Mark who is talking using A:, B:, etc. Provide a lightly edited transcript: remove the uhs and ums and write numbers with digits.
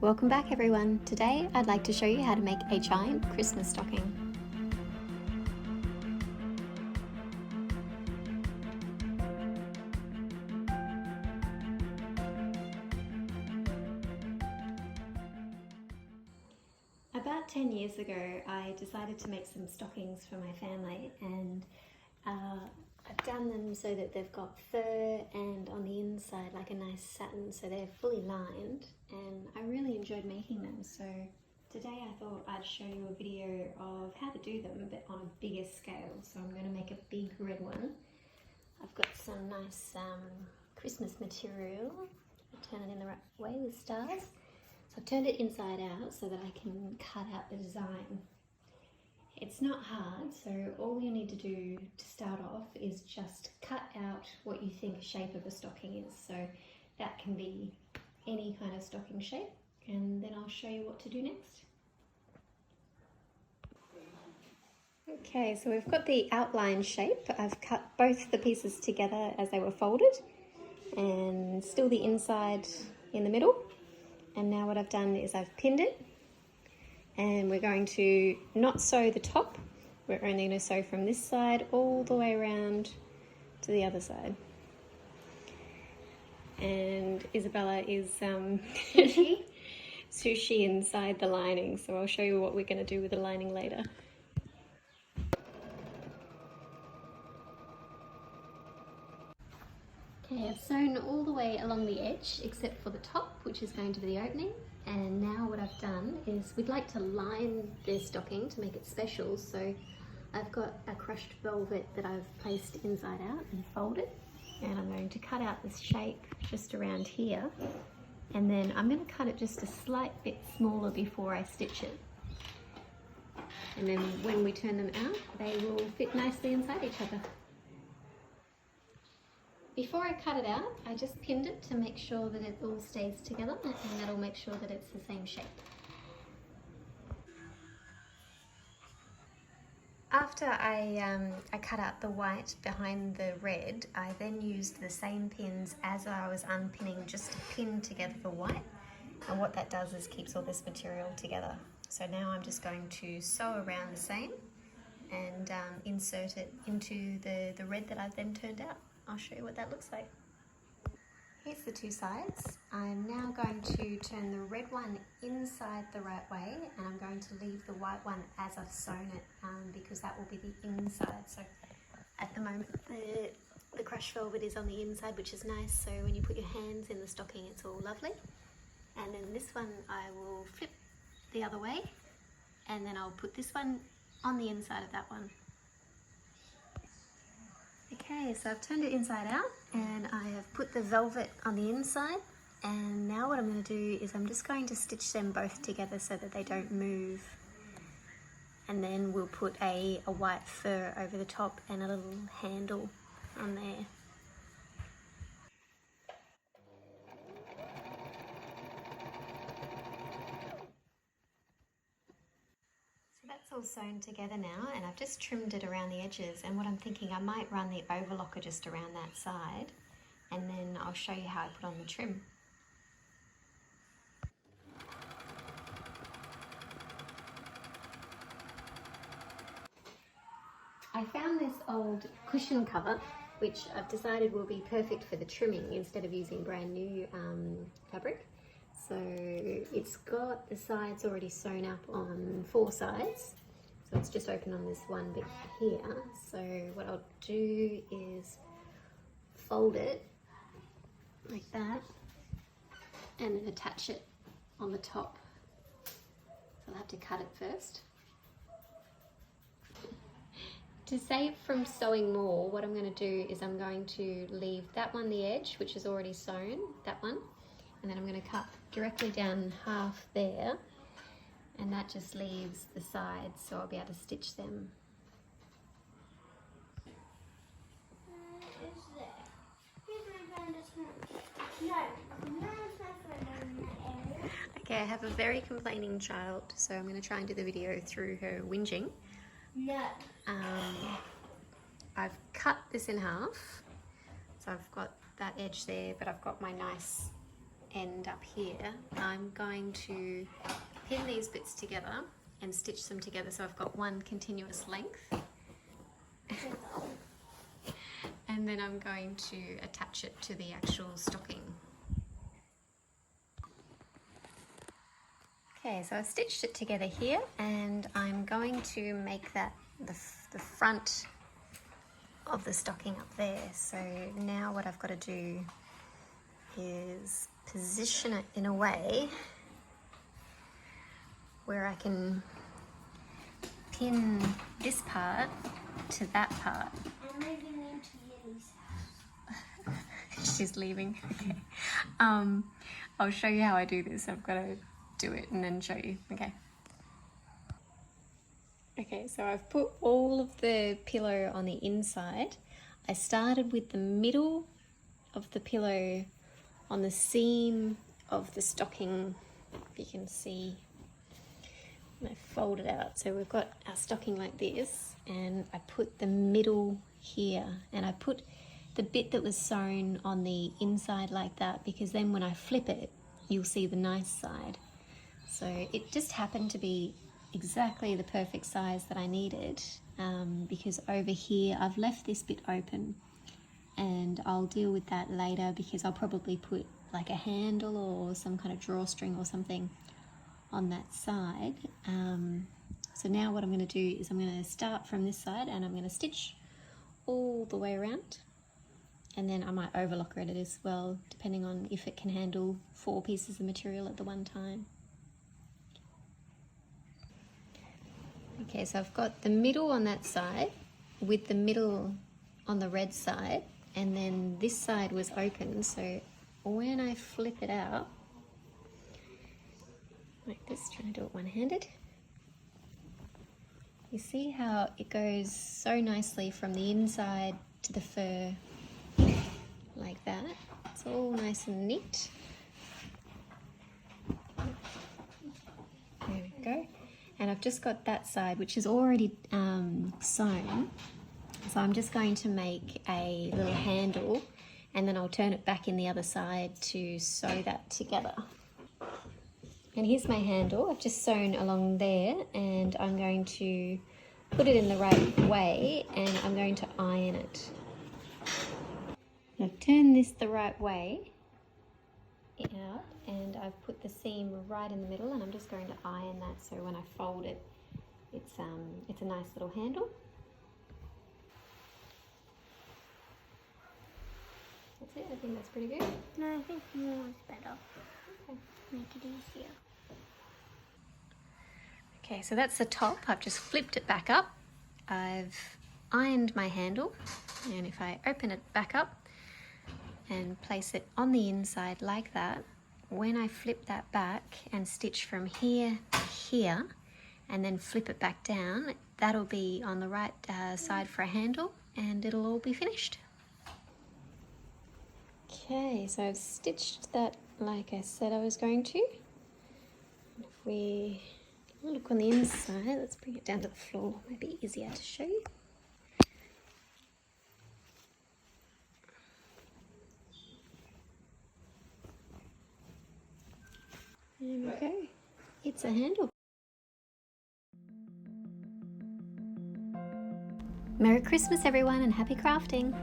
A: Welcome back everyone. Today I'd like to show you how to make a giant Christmas stocking. About 10 years ago I decided to make some stockings for my family, and I've done them so that they've got fur and on the inside like a nice satin, so they're fully lined, and I really enjoyed making them. So today I thought I'd show you a video of how to do them, but on a bigger scale. So I'm going to make a big red one. I've got some nice Christmas material. I'll turn it in the right way with stars. So I've turned it inside out so that I can cut out the design. It's not hard, so all you need to do to start off is just cut out what you think the shape of a stocking is. So that can be any kind of stocking shape, and then I'll show you what to do next. Okay, so we've got the outline shape. I've cut both the pieces together as they were folded, and still the inside in the middle. And now what I've done is I've pinned it, and we're going to not sew the top. We're only going to sew from this side all the way around to the other side. And Isabella is sushi inside the lining, so I'll show you what we're going to do with the lining later. Okay, I've sewn all the way along the edge except for the top, which is going to be the opening. And now what I've done is we'd like to line the stocking to make it special. So I've got a crushed velvet that I've placed inside out and folded. And I'm going to cut out this shape just around here. And then I'm going to cut it just a slight bit smaller before I stitch it. And then when we turn them out, they will fit nicely inside each other. Before I cut it out, I just pinned it to make sure that it all stays together, and that'll make sure that it's the same shape. After I cut out the white behind the red, I then used the same pins as I was unpinning just to pin together the white. And what that does is keeps all this material together. So now I'm just going to sew around the same and insert it into the red that I've then turned out. I'll show you what that looks like. Here's the two sides. I'm now going to turn the red one inside the right way, and I'm going to leave the white one as I've sewn it because that will be the inside. So at the moment the crushed velvet is on the inside, which is nice, so when you put your hands in the stocking it's all lovely. And then this one I will flip the other way, and then I'll put this one on the inside of that one. Okay, so I've turned it inside out and I have put the velvet on the inside, and now what I'm going to do is I'm just going to stitch them both together so that they don't move, and then we'll put a white fur over the top and a little handle on there. That's all sewn together now, and I've just trimmed it around the edges, and what I'm thinking, I might run the overlocker just around that side, and then I'll show you how I put on the trim. I found this old cushion cover, which I've decided will be perfect for the trimming instead of using brand new fabric. So it's got the sides already sewn up on 4 sides. So it's just open on this one bit here. So what I'll do is fold it like that and then attach it on the top. So I'll have to cut it first. To save from sewing more, what I'm going to do is I'm going to leave that one the edge, which is already sewn, that one. And then I'm going to cut directly down half there, and that just leaves the sides, so I'll be able to stitch them. Okay, I have a very complaining child, so I'm going to try and do the video through her whinging.
B: No.
A: I've cut this in half, so I've got that edge there, but I've got my nice end up here, I'm going to pin these bits together and stitch them together so I've got one continuous length. And then I'm going to attach it to the actual stocking. Okay, so I've stitched it together here, and I'm going to make that the front of the stocking up there. So now what I've got to do is position it in a way where I can pin this part to that part.
B: I'm moving into Lily's house.
A: She's leaving. Okay. I'll show you how I do this. I've got to do it and then show you. Okay. Okay, so I've put all of the pillow on the inside. I started with the middle of the pillow on the seam of the stocking, if you can see. And I fold it out. So we've got our stocking like this, and I put the middle here, and I put the bit that was sewn on the inside like that, because then when I flip it, you'll see the nice side. So it just happened to be exactly the perfect size that I needed, because over here I've left this bit open, and I'll deal with that later because I'll probably put like a handle or some kind of drawstring or something on that side. So now what I'm going to do is I'm going to start from this side and I'm going to stitch all the way around, and then I might overlocker it as well depending on if it can handle 4 pieces of material at the one time. Okay, so I've got the middle on that side with the middle on the red side, and then this side was open, so when I flip it out like this, trying to do it one-handed, you see how it goes so nicely from the inside to the fur like that. It's all nice and neat. There we go. And I've just got that side which is already sewn, so I'm just going to make a little handle, and then I'll turn it back in the other side to sew that together. And here's my handle. I've just sewn along there, and I'm going to put it in the right way, and I'm going to iron it. I've turned this the right way out, and I've put the seam right in the middle, and I'm just going to iron that so when I fold it, it's a nice little handle. That's it. I think that's pretty good.
B: No, I think more is better.
A: Okay.
B: Make it easier.
A: Okay, so that's the top. I've just flipped it back up. I've ironed my handle, and if I open it back up and place it on the inside like that, when I flip that back and stitch from here to here and then flip it back down, that'll be on the right side for a handle, and it'll all be finished. Okay, so I've stitched that like I said I was going to. If we look on the inside, let's bring it down to the floor, might be easier to show you. There we go. It's a handle. Merry Christmas everyone, and happy crafting!